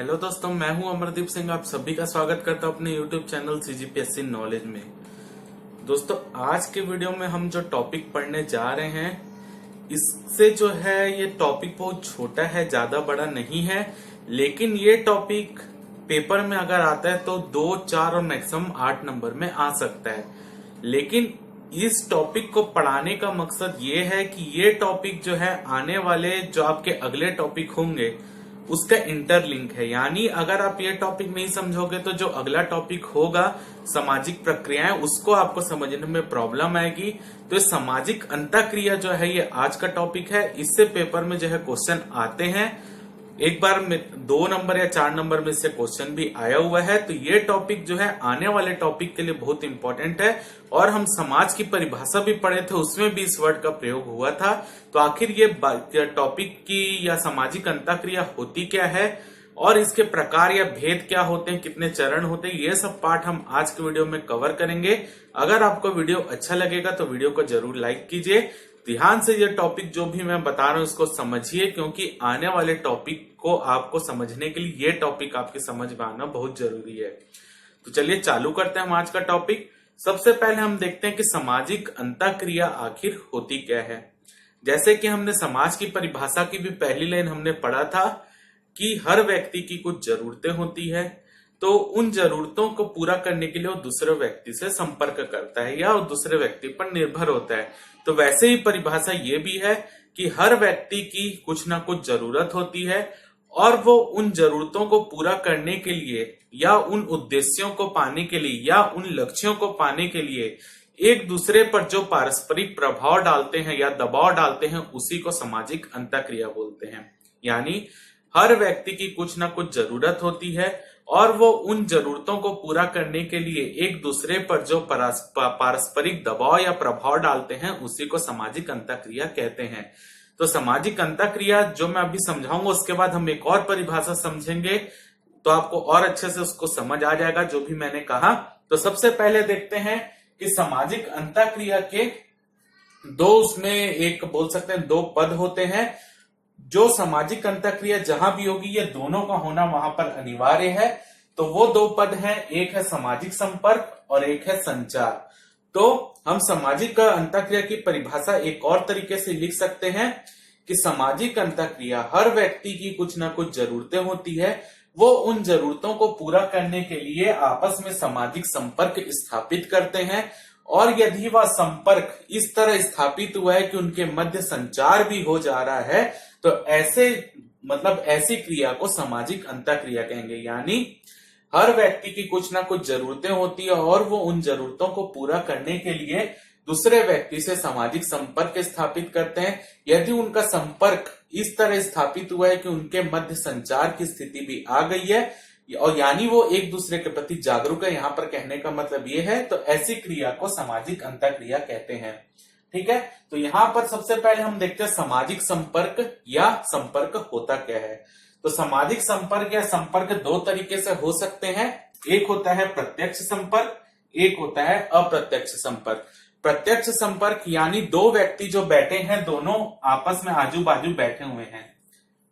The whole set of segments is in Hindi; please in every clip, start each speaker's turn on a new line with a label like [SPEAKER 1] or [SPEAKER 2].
[SPEAKER 1] हेलो दोस्तों, मैं हूं अमरदीप सिंह। आप सभी का स्वागत करता हूं अपने यूट्यूब चैनल सीजीपीएससी नॉलेज में। दोस्तों, आज के वीडियो में हम जो टॉपिक पढ़ने जा रहे हैं, इससे जो है ये टॉपिक बहुत छोटा है, ज्यादा बड़ा नहीं है। लेकिन ये टॉपिक पेपर में अगर आता है तो 2, 4 और मैक्सिमम 8 नंबर में आ सकता है। लेकिन इस टॉपिक को पढ़ाने का मकसद ये है कि ये टॉपिक जो है आने वाले जो आपके अगले टॉपिक होंगे उसका इंटरलिंक है। यानी अगर आप ये टॉपिक नहीं समझोगे तो जो अगला टॉपिक होगा सामाजिक प्रक्रियाएं, उसको आपको समझने में प्रॉब्लम आएगी। तो सामाजिक अंतःक्रिया जो है ये आज का टॉपिक है। इससे पेपर में जो है क्वेश्चन आते हैं। एक बार में 2 नंबर या 4 नंबर में से क्वेश्चन भी आया हुआ है। तो ये टॉपिक जो है आने वाले टॉपिक के लिए बहुत इंपॉर्टेंट है। और हम समाज की परिभाषा भी पढ़े थे, उसमें भी इस वर्ड का प्रयोग हुआ था। तो आखिर ये टॉपिक की या सामाजिक अंतःक्रिया होती क्या है और इसके प्रकार या भेद क्या होते हैं, कितने चरण होते हैं, ये सब पार्ट हम आज के वीडियो में कवर करेंगे। अगर आपको वीडियो अच्छा लगेगा तो वीडियो को जरूर लाइक कीजिए। ध्यान से ये टॉपिक जो भी मैं बता रहा हूं इसको समझिए, क्योंकि आने वाले टॉपिक को आपको समझने के लिए ये टॉपिक आपकी समझ में आना बहुत जरूरी है। तो चलिए चालू करते हैं हम आज का टॉपिक। सबसे पहले हम देखते हैं कि सामाजिक अंतःक्रिया आखिर होती क्या है। जैसे कि हमने समाज की परिभाषा की भी पहली लाइन हमने पढ़ा था कि हर व्यक्ति की कुछ जरूरतें होती है, तो उन जरूरतों को पूरा करने के लिए वो दूसरे व्यक्ति से संपर्क करता है या वो दूसरे व्यक्ति पर निर्भर होता है। तो वैसे ही परिभाषा ये भी है कि हर व्यक्ति की कुछ ना कुछ जरूरत होती है और वो उन जरूरतों को पूरा करने के लिए या उन उद्देश्यों को पाने के लिए या उन लक्ष्यों को पाने के लिए एक दूसरे पर जो पारस्परिक प्रभाव डालते हैं या दबाव डालते हैं, उसी को सामाजिक अंतःक्रिया बोलते हैं। यानी हर व्यक्ति की कुछ ना कुछ जरूरत होती है और वो उन जरूरतों को पूरा करने के लिए एक दूसरे पर जो पारस्परिक दबाव या प्रभाव डालते हैं, उसी को सामाजिक अंतःक्रिया कहते हैं। तो सामाजिक अंतःक्रिया जो मैं अभी समझाऊंगा, उसके बाद हम एक और परिभाषा समझेंगे तो आपको और अच्छे से उसको समझ आ जाएगा जो भी मैंने कहा। तो सबसे पहले देखते हैं कि सामाजिक अंतःक्रिया के उसमें एक बोल सकते हैं 2 पद होते हैं। जो सामाजिक अंतःक्रिया जहां भी होगी, ये दोनों का होना वहां पर अनिवार्य है। तो वो 2 पद हैं, एक है सामाजिक संपर्क और एक है संचार। तो हम सामाजिक अंतःक्रिया की परिभाषा एक और तरीके से लिख सकते हैं कि सामाजिक अंतःक्रिया हर व्यक्ति की कुछ ना कुछ जरूरतें होती है, वो उन जरूरतों को पूरा करने के लिए आपस में सामाजिक संपर्क स्थापित करते हैं। और यदि वह संपर्क इस तरह स्थापित हुआ है कि उनके मध्य संचार भी हो जा रहा है, तो ऐसी क्रिया को सामाजिक अंतःक्रिया कहेंगे। यानी हर व्यक्ति की कुछ ना कुछ जरूरतें होती है और वो उन जरूरतों को पूरा करने के लिए दूसरे व्यक्ति से सामाजिक संपर्क स्थापित करते हैं। यदि उनका संपर्क इस तरह स्थापित हुआ है कि उनके मध्य संचार की स्थिति भी आ गई है और यानी वो एक दूसरे के प्रति जागरूक है, यहां पर कहने का मतलब ये है, तो ऐसी क्रिया को सामाजिक अंतःक्रिया कहते हैं। ठीक है, तो यहां पर सबसे पहले हम देखते हैं सामाजिक संपर्क या संपर्क होता क्या है। तो सामाजिक संपर्क या संपर्क 2 तरीके से हो सकते हैं। एक होता है प्रत्यक्ष संपर्क, एक होता है अप्रत्यक्ष संपर्क। प्रत्यक्ष संपर्क यानी 2 व्यक्ति जो बैठे हैं, दोनों आपस में आजू बाजू बैठे हुए हैं।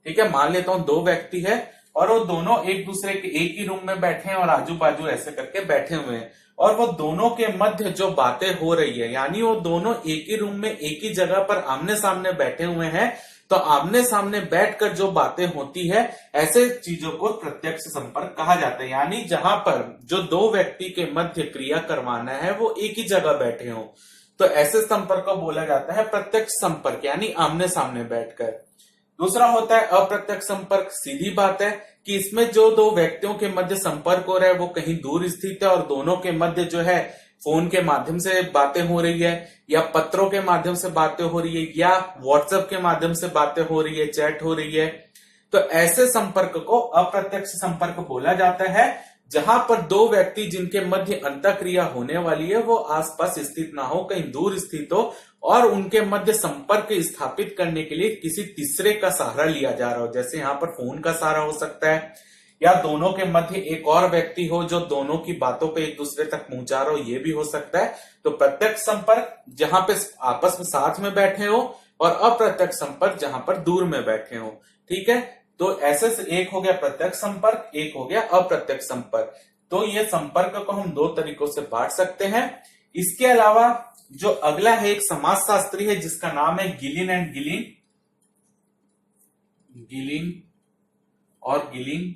[SPEAKER 1] ठीक है, मान लेता हूं 2 व्यक्ति है और वो दोनों एक दूसरे के एक ही रूम में बैठे हैं और आजू बाजू ऐसे करके बैठे हुए हैं और वो दोनों के मध्य जो बातें हो रही है, यानी वो दोनों एक ही रूम में एक ही जगह पर आमने सामने बैठे हुए हैं। तो आमने सामने बैठकर जो बातें होती है, ऐसे चीजों को प्रत्यक्ष संपर्क कहा जाता है। यानी जहां पर जो 2 व्यक्ति के मध्य क्रिया करवाना है वो एक ही जगह बैठे हो, तो ऐसे संपर्क को बोला जाता है प्रत्यक्ष संपर्क, यानी आमने सामने बैठकर। दूसरा होता है अप्रत्यक्ष संपर्क। सीधी बात है कि इसमें जो 2 व्यक्तियों के मध्य संपर्क हो रहा है वो कहीं दूर स्थित है और दोनों के मध्य जो है फोन के माध्यम से बातें हो रही है या पत्रों के माध्यम से बातें हो रही है या व्हाट्सएप के माध्यम से बातें हो रही है, चैट हो रही है। तो ऐसे संपर्क को अप्रत्यक्ष संपर्क बोला जाता है, जहां पर 2 व्यक्ति जिनके मध्य अंतःक्रिया होने वाली है वो आसपास स्थित ना हो, कहीं दूर स्थित हो और उनके मध्य संपर्क स्थापित करने के लिए किसी तीसरे का सहारा लिया जा रहा हो। जैसे यहाँ पर फोन का सहारा हो सकता है या दोनों के मध्य एक और व्यक्ति हो जो दोनों की बातों को एक दूसरे तक पहुंचा रहा हो, ये भी हो सकता है। तो प्रत्यक्ष संपर्क जहां पे आपस में साथ में बैठे हो और अप्रत्यक्ष संपर्क जहां पर दूर में बैठे हो। ठीक है, तो ऐसे से एक हो गया प्रत्यक्ष संपर्क, एक हो गया अप्रत्यक्ष संपर्क। तो ये संपर्क को हम दो तरीकों से बांट सकते हैं। इसके अलावा जो अगला है एक समाजशास्त्री है जिसका नाम है गिलिन एंड गिलिन, गिलिन और गिलिन,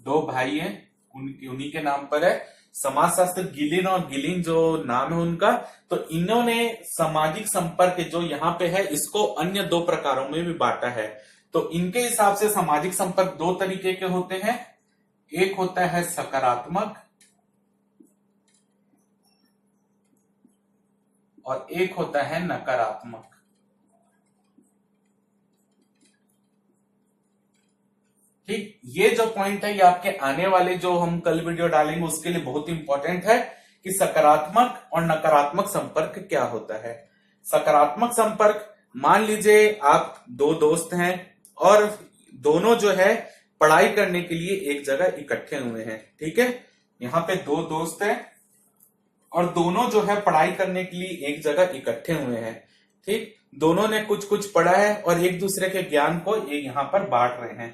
[SPEAKER 1] दो भाई हैं, उन्हीं के नाम पर है समाजशास्त्र। गिलिन और गिलिन जो नाम है उनका, तो इन्होंने सामाजिक संपर्क जो यहाँ पे है इसको अन्य दो प्रकारों में भी बांटा है। तो इनके हिसाब से सामाजिक संपर्क दो तरीके के होते हैं, एक होता है सकारात्मक और एक होता है नकारात्मक। ठीक, ये जो पॉइंट है ये आपके आने वाले जो हम कल वीडियो डालेंगे उसके लिए बहुत इंपॉर्टेंट है कि सकारात्मक और नकारात्मक संपर्क क्या होता है। सकारात्मक संपर्क, मान लीजिए आप दो दोस्त हैं और दोनों जो है पढ़ाई करने के लिए एक जगह इकट्ठे हुए हैं। ठीक है, यहाँ पे दो दोस्त हैं और दोनों जो है पढ़ाई करने के लिए एक जगह इकट्ठे हुए हैं। ठीक, दोनों ने कुछ कुछ पढ़ा है और एक दूसरे के ज्ञान को ये यहाँ पर बांट रहे हैं।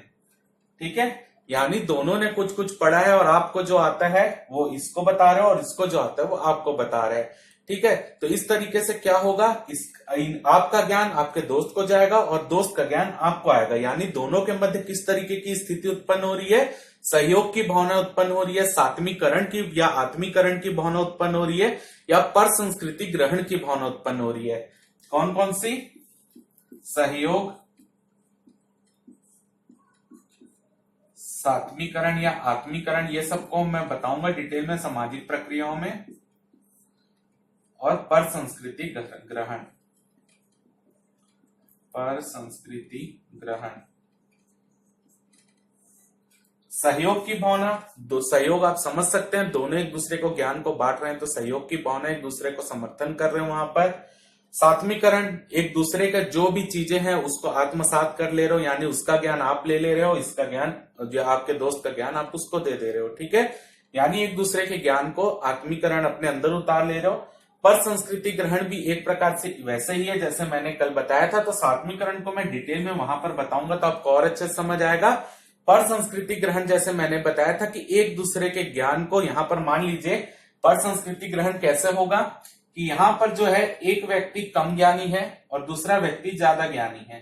[SPEAKER 1] ठीक है, यानी दोनों ने कुछ कुछ पढ़ा है और आपको जो आता है वो इसको बता रहे हो और इसको जो आता है वो आपको बता रहे हैं। ठीक है, तो इस तरीके से क्या होगा, आपका ज्ञान आपके दोस्त को जाएगा और दोस्त का ज्ञान आपको आएगा। यानी दोनों के मध्य किस तरीके की स्थिति उत्पन्न हो रही है, सहयोग की भावना उत्पन्न हो रही है, सात्मीकरण की या आत्मीकरण की भावना उत्पन्न हो रही है, या पर संस्कृति ग्रहण की भावना उत्पन्न हो रही है। कौन कौन सी, सहयोग, सात्मीकरण या आत्मीकरण, ये सबको मैं बताऊंगा डिटेल में सामाजिक प्रक्रियाओं में, और पर संस्कृति ग्रहण, पर संस्कृति ग्रहण। सहयोग की भावना, दो सहयोग आप समझ सकते हैं, दोनों एक दूसरे को ज्ञान को बांट रहे हैं तो सहयोग की भावना, एक दूसरे को समर्थन कर रहे हैं वहां पर। सात्मीकरण, एक दूसरे का जो भी चीजें हैं उसको आत्मसात कर ले रहे हो, यानी उसका ज्ञान आप ले रहे हो, इसका ज्ञान जो आपके दोस्त का ज्ञान आप उसको दे रहे हो। ठीक है, यानी एक दूसरे के ज्ञान को आत्मीकरण अपने अंदर उतार ले रहे हो। पर संस्कृति ग्रहण भी एक प्रकार से वैसे ही है जैसे मैंने कल बताया था, तो सात्मीकरण को मैं डिटेल में वहां पर बताऊंगा तो आपको और अच्छे से समझ आएगा। पर संस्कृति ग्रहण जैसे मैंने बताया था कि एक दूसरे के ज्ञान को, यहां पर मान लीजिए पर संस्कृति ग्रहण कैसे होगा कि यहाँ पर जो है एक व्यक्ति कम ज्ञानी है और दूसरा व्यक्ति ज्यादा ज्ञानी है।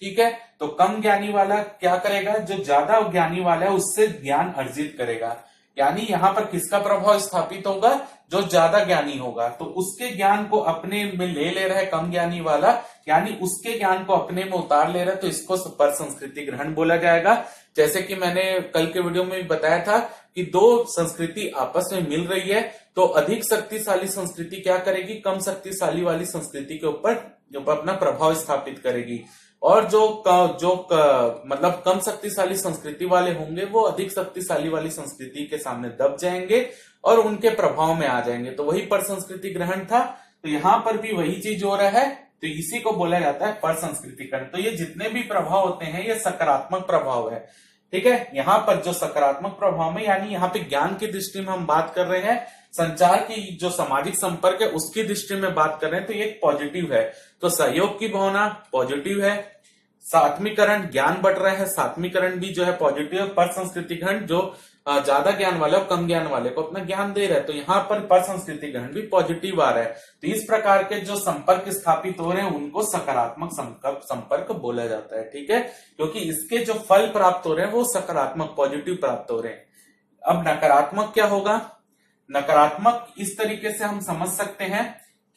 [SPEAKER 1] ठीक है, तो कम ज्ञानी वाला क्या करेगा, जो ज्यादा ज्ञानी वाला है उससे ज्ञान अर्जित करेगा। यानी यहाँ पर किसका प्रभाव स्थापित होगा, जो ज्यादा ज्ञानी होगा तो उसके ज्ञान को अपने में ले रहा है कम ज्ञानी वाला, यानी उसके ज्ञान को अपने में उतार ले रहा है, तो इसको पर संस्कृति ग्रहण बोला जाएगा। जैसे कि मैंने कल के वीडियो में भी बताया था कि दो संस्कृति आपस में मिल रही है तो अधिक शक्तिशाली संस्कृति क्या करेगी, कम शक्तिशाली वाली संस्कृति के ऊपर अपना प्रभाव स्थापित करेगी, और मतलब कम शक्तिशाली संस्कृति वाले होंगे वो अधिक शक्तिशाली वाली संस्कृति के सामने दब जाएंगे और उनके प्रभाव में आ जाएंगे। तो वही पर संस्कृति ग्रहण था, तो यहाँ पर भी वही चीज हो रहा है, तो इसी को बोला जाता है पर संस्कृतिकरण। तो ये जितने भी प्रभाव होते हैं ये सकारात्मक प्रभाव है। ठीक है, यहाँ पर जो सकारात्मक प्रभाव में, यानी यहाँ पे ज्ञान की दृष्टि में हम बात कर रहे हैं, संचार की जो सामाजिक संपर्क है उसकी दृष्टि में बात कर रहे हैं, तो ये पॉजिटिव है। तो सहयोग की भावना पॉजिटिव है, सात्मीकरण ज्ञान बढ़ रहा है, सात्मीकरण भी जो है पॉजिटिव है, पर संस्कृतिकरण जो ज्यादा ज्ञान वाले और कम ज्ञान वाले को अपना ज्ञान दे रहा है, तो यहाँ पर संस्कृति ग्रहण भी पॉजिटिव आ रहा है। तो इस प्रकार के जो संपर्क स्थापित हो रहे हैं उनको सकारात्मक संपर्क बोला जाता है। ठीक है, क्योंकि इसके जो फल प्राप्त हो रहे हैं वो सकारात्मक पॉजिटिव प्राप्त हो रहे हैं। अब नकारात्मक क्या होगा, नकारात्मक इस तरीके से हम समझ सकते हैं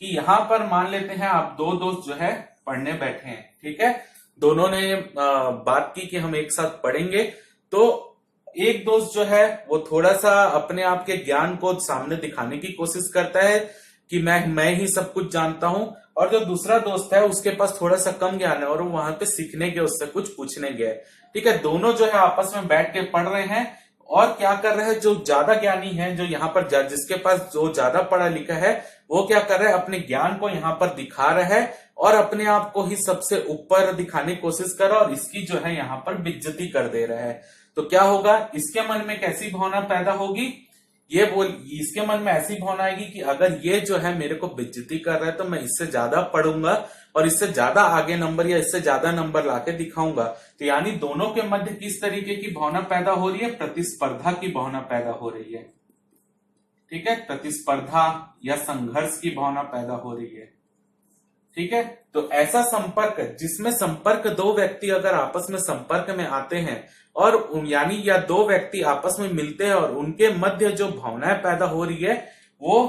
[SPEAKER 1] कि यहाँ पर मान लेते हैं आप दो दोस्त जो है पढ़ने बैठे हैं। ठीक है, दोनों ने बात की कि हम एक साथ पढ़ेंगे, तो एक दोस्त जो है वो थोड़ा सा अपने आप के ज्ञान को सामने दिखाने की कोशिश करता है कि मैं ही सब कुछ जानता हूं, और जो दूसरा दोस्त है उसके पास थोड़ा सा कम ज्ञान है और वो वहां पे सीखने गया, उससे कुछ पूछने गया। ठीक है, दोनों जो है आपस में बैठ के पढ़ रहे हैं और क्या कर रहे हैं, जो ज्यादा ज्ञानी है, जो यहाँ पर जिसके पास जो ज्यादा पढ़ा लिखा है वो क्या कर रहा है, अपने ज्ञान को यहाँ पर दिखा रहा है और अपने आप को ही सबसे ऊपर दिखाने की कोशिश कर रहा है और इसकी जो है यहाँ पर बेइज्जती कर दे रहा है। तो क्या होगा, इसके मन में कैसी भावना पैदा होगी, इसके मन में ऐसी भावना आएगी कि अगर ये जो है मेरे को बेइज्जती कर रहा है तो मैं इससे ज्यादा पढ़ूंगा और इससे ज्यादा आगे नंबर या इससे ज्यादा नंबर लाके दिखाऊंगा। तो यानी दोनों के मध्य किस तरीके की भावना पैदा हो रही है? प्रतिस्पर्धा की भावना पैदा हो रही है। ठीक है, प्रतिस्पर्धा या संघर्ष की भावना पैदा हो रही है। ठीक है, तो ऐसा संपर्क जिसमें संपर्क दो व्यक्ति अगर आपस में संपर्क में आते हैं और यानी या दो व्यक्ति आपस में मिलते हैं और उनके मध्य जो भावनाएं पैदा हो रही है वो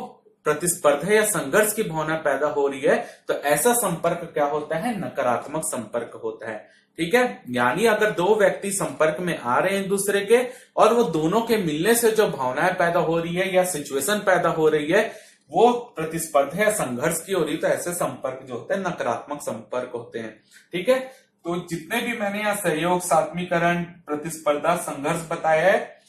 [SPEAKER 1] प्रतिस्पर्धा या संघर्ष की भावना पैदा हो रही है, तो ऐसा संपर्क क्या होता है? नकारात्मक संपर्क होता है। ठीक है, यानी अगर दो व्यक्ति संपर्क में आ रहे हैं एक दूसरे के और वो दोनों के मिलने से जो भावनाएं पैदा हो रही है या सिचुएशन पैदा हो रही है वो प्रतिस्पर्धा या संघर्ष की हो रही है, तो ऐसे संपर्क जो होते हैं नकारात्मक संपर्क होते हैं। ठीक है, तो जितने भी मैंने यहाँ सहयोग, सात्मीकरण, प्रतिस्पर्धा, संघर्ष बताया है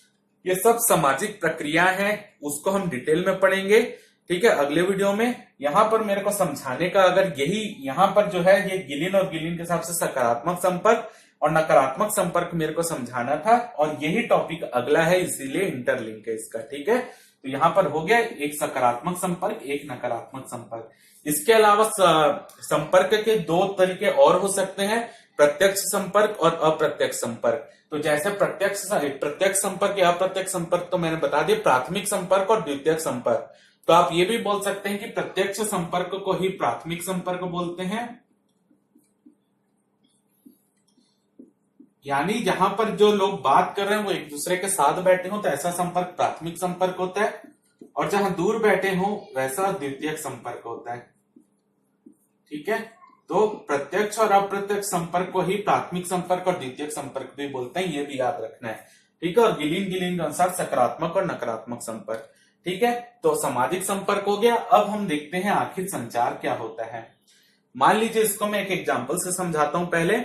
[SPEAKER 1] ये सब सामाजिक प्रक्रिया है, उसको हम डिटेल में पढ़ेंगे। ठीक है, अगले वीडियो में। यहाँ पर मेरे को समझाने का अगर यही यहाँ पर जो है ये गिलिन और गिलिन के हिसाब से सकारात्मक संपर्क और नकारात्मक संपर्क मेरे को समझाना था और यही टॉपिक अगला है, इसीलिए इंटरलिंक है इसका। ठीक है, तो यहाँ पर हो गया एक सकारात्मक संपर्क, एक नकारात्मक संपर्क। इसके अलावा संपर्क के दो तरीके और हो सकते हैं, प्रत्यक्ष संपर्क और अप्रत्यक्ष संपर्क। तो जैसे प्रत्यक्ष संपर्क या अप्रत्यक्ष संपर्क तो मैंने बता दिया, प्राथमिक संपर्क और द्वितीयक संपर्क। तो आप ये भी बोल सकते हैं कि प्रत्यक्ष संपर्क को ही प्राथमिक संपर्क बोलते हैं, यानी जहां पर जो लोग बात कर रहे हैं वो एक दूसरे के साथ बैठे हो तो ऐसा संपर्क प्राथमिक संपर्क होता है, और जहां दूर बैठे हो वैसा द्वितीयक संपर्क होता है। ठीक है, तो प्रत्यक्ष और अप्रत्यक्ष संपर्क को ही प्राथमिक संपर्क और द्वितीयक संपर्क भी बोलते हैं, ये भी याद रखना है। ठीक है, और गिलिन गिलिन के अनुसार सकारात्मक और नकारात्मक संपर्क। ठीक है, तो सामाजिक संपर्क हो गया। अब हम देखते हैं आखिर संचार क्या होता है। मान लीजिए, इसको मैं एक एग्जाम्पल से समझाता हूं। पहले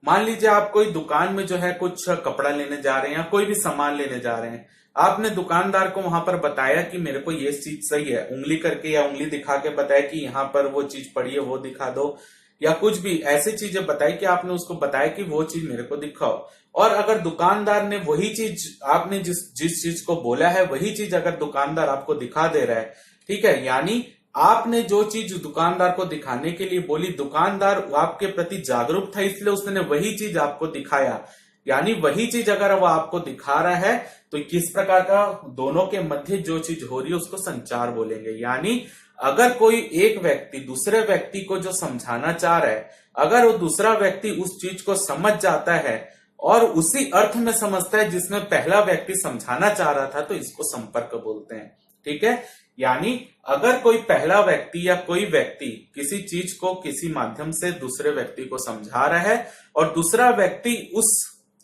[SPEAKER 1] मान लीजिए आप कोई दुकान में जो है कुछ कपड़ा लेने जा रहे हैं या कोई भी सामान लेने जा रहे हैं, आपने दुकानदार को वहां पर बताया कि मेरे को ये चीज सही है, उंगली करके या उंगली दिखा के बताया कि यहाँ पर वो चीज पड़ी है वो दिखा दो, या कुछ भी ऐसी चीजें बताई कि आपने उसको बताया कि वो चीज मेरे को दिखाओ। और अगर दुकानदार ने वही चीज, आपने जिस चीज को बोला है वही चीज अगर दुकानदार आपको दिखा दे रहा है, ठीक है, यानी आपने जो चीज दुकानदार को दिखाने के लिए बोली, दुकानदार आपके प्रति जागरूक था इसलिए उसने वही चीज आपको दिखाया, यानी वही चीज अगर वो आपको दिखा रहा है तो किस प्रकार का दोनों के मध्य जो चीज हो रही है उसको संचार बोलेंगे। यानी अगर कोई एक व्यक्ति दूसरे व्यक्ति को जो समझाना चाह रहा है, अगर वो दूसरा व्यक्ति उस चीज को समझ जाता है और उसी अर्थ में समझता है जिसमें पहला व्यक्ति समझाना चाह रहा था, तो इसको संपर्क बोलते हैं। ठीक है, यानी अगर कोई पहला व्यक्ति या कोई व्यक्ति किसी चीज को किसी माध्यम से दूसरे व्यक्ति को समझा रहा है और दूसरा व्यक्ति उस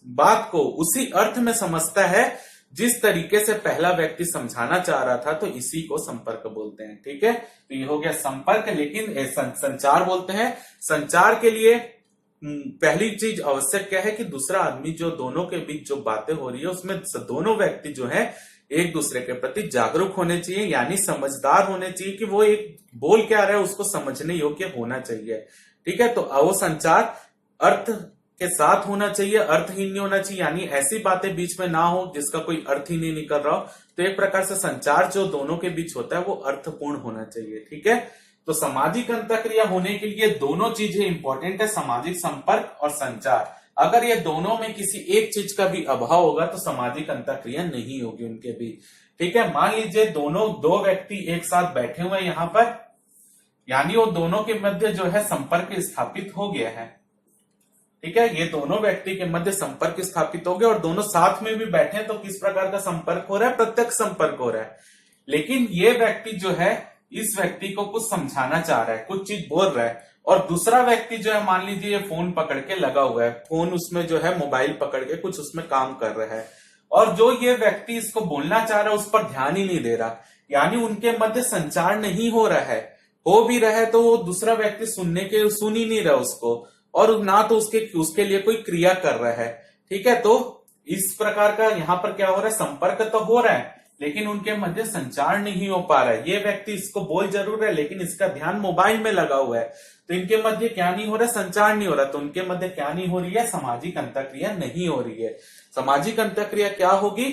[SPEAKER 1] बात को उसी अर्थ में समझता है जिस तरीके से पहला व्यक्ति समझाना चाह रहा था, तो इसी को संपर्क बोलते हैं। ठीक है, तो ये हो गया संपर्क। लेकिन संचार बोलते हैं, संचार के लिए पहली चीज आवश्यक क्या है कि दूसरा आदमी, जो दोनों के बीच जो बातें हो रही है उसमें दोनों व्यक्ति जो है एक दूसरे के प्रति जागरूक होने चाहिए, यानी समझदार होने चाहिए कि वो एक बोल क्या रहा है उसको समझने योग्य होना चाहिए। ठीक है, तो वो संचार अर्थ के साथ होना चाहिए, अर्थहीन नहीं होना चाहिए, यानी ऐसी बातें बीच में ना हो जिसका कोई अर्थ ही नहीं निकल रहा हो। तो एक प्रकार से संचार जो दोनों के बीच होता है वो अर्थपूर्ण होना चाहिए। ठीक है, तो सामाजिक अंतःक्रिया होने के लिए दोनों चीजें इंपॉर्टेंट है, सामाजिक संपर्क और संचार। अगर ये दोनों में किसी एक चीज का भी अभाव होगा तो सामाजिक अंतःक्रिया नहीं होगी उनके बीच। ठीक है, मान लीजिए दो व्यक्ति एक साथ बैठे हुए हैं यहाँ पर, यानी वो दोनों के मध्य जो है संपर्क स्थापित हो गया है। ठीक है, ये दोनों व्यक्ति के मध्य संपर्क स्थापित हो गया और दोनों साथ में भी बैठे हैं, तो किस प्रकार का संपर्क हो रहा है? प्रत्यक्ष संपर्क हो रहा है। लेकिन ये व्यक्ति जो है इस व्यक्ति को कुछ समझाना चाह रहा है, कुछ चीज बोल रहा है, और दूसरा व्यक्ति जो है मान लीजिए ये फोन पकड़ के लगा हुआ है, फोन उसमें जो है मोबाइल पकड़ के कुछ उसमें काम कर रहा है, और जो ये व्यक्ति इसको बोलना चाह रहा है उस पर ध्यान ही नहीं दे रहा, यानी उनके मध्य संचार नहीं हो रहा है। हो भी रहा है तो वो दूसरा व्यक्ति सुन ही नहीं रहा उसको, और ना तो उसके लिए कोई क्रिया कर रहा है। ठीक है, तो इस प्रकार का यहाँ पर क्या हो रहा है? संपर्क तो हो रहा है लेकिन उनके मध्य संचार नहीं हो पा रहा है। ये व्यक्ति इसको बोल जरूर रहा है लेकिन इसका ध्यान मोबाइल में लगा हुआ है, तो इनके मध्य क्या नहीं हो रहा है? संचार नहीं हो रहा। तो उनके मध्य क्या नहीं हो रही है? सामाजिक अंतःक्रिया नहीं हो रही है। सामाजिक अंतःक्रिया क्या होगी?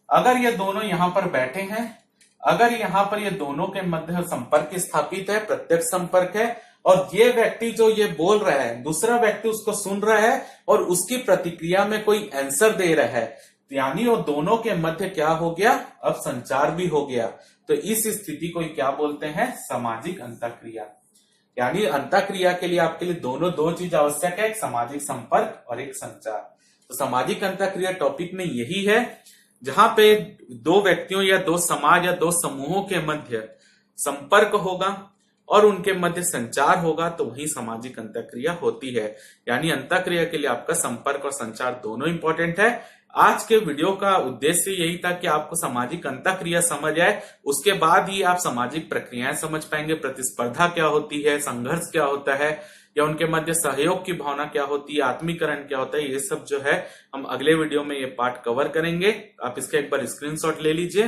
[SPEAKER 1] अगर ये दोनों यहां पर बैठे हैं, अगर यहां पर ये दोनों के मध्य संपर्क स्थापित है, प्रत्यक्ष संपर्क है, और ये व्यक्ति जो ये बोल रहा है, दूसरा व्यक्ति उसको सुन रहा है और उसकी प्रतिक्रिया में कोई आंसर दे रहा है, यानी वो दोनों के मध्य क्या हो गया, अब संचार भी हो गया। तो इस स्थिति को क्या बोलते हैं, सामाजिक अंतःक्रिया। यानी अंतःक्रिया के लिए आपके लिए दो चीज आवश्यक है, एक सामाजिक संपर्क और एक संचार। तो सामाजिक अंतःक्रिया टॉपिक में यही है जहां पे दो व्यक्तियों या दो समाज या दो समूहों के मध्य संपर्क होगा और उनके मध्य संचार होगा, तो वही सामाजिक अंतःक्रिया होती है। यानी अंतःक्रिया के लिए आपका संपर्क और संचार दोनों इंपॉर्टेंट है। आज के वीडियो का उद्देश्य यही था कि आपको सामाजिक अंतःक्रिया समझ आए, उसके बाद ही आप सामाजिक प्रक्रियाएं समझ पाएंगे, प्रतिस्पर्धा क्या होती है, संघर्ष क्या होता है, या उनके मध्य सहयोग की भावना क्या होती है, आत्मीकरण क्या होता है, ये सब जो है हम अगले वीडियो में ये पार्ट कवर करेंगे। आप इसका एक बार स्क्रीनशॉट ले लीजिए।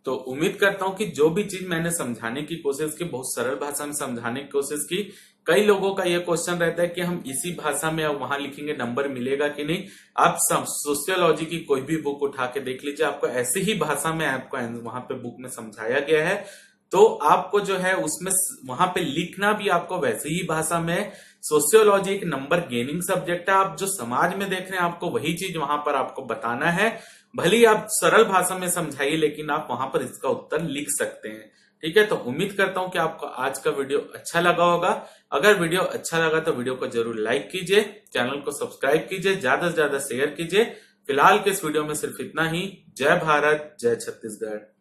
[SPEAKER 1] तो उम्मीद करता हूं कि जो भी चीज मैंने समझाने की कोशिश की, बहुत सरल भाषा में समझाने की कोशिश की। कई लोगों का यह क्वेश्चन रहता है कि हम इसी भाषा में अब वहां लिखेंगे नंबर मिलेगा कि नहीं। आप सोशियोलॉजी की कोई भी बुक उठा के देख लीजिए, आपको ऐसी ही भाषा में आपको वहां पे बुक में समझाया गया है। तो आपको जो है उसमें वहां पे लिखना भी आपको वैसे ही भाषा में। सोशियोलॉजी एक नंबर गेनिंग सब्जेक्ट है, आप जो समाज में देख रहे हैं आपको वही चीज वहां पर आपको बताना है। भले ही आप सरल भाषा में समझाइए, लेकिन आप वहां पर इसका उत्तर लिख सकते हैं। ठीक है, तो उम्मीद करता हूं कि आपको आज का वीडियो अच्छा लगा होगा। अगर वीडियो अच्छा लगा तो वीडियो को जरूर लाइक कीजिए, चैनल को सब्सक्राइब कीजिए, ज्यादा से ज्यादा शेयर कीजिए। फिलहाल के इस वीडियो में सिर्फ इतना ही। जय भारत, जय छत्तीसगढ़।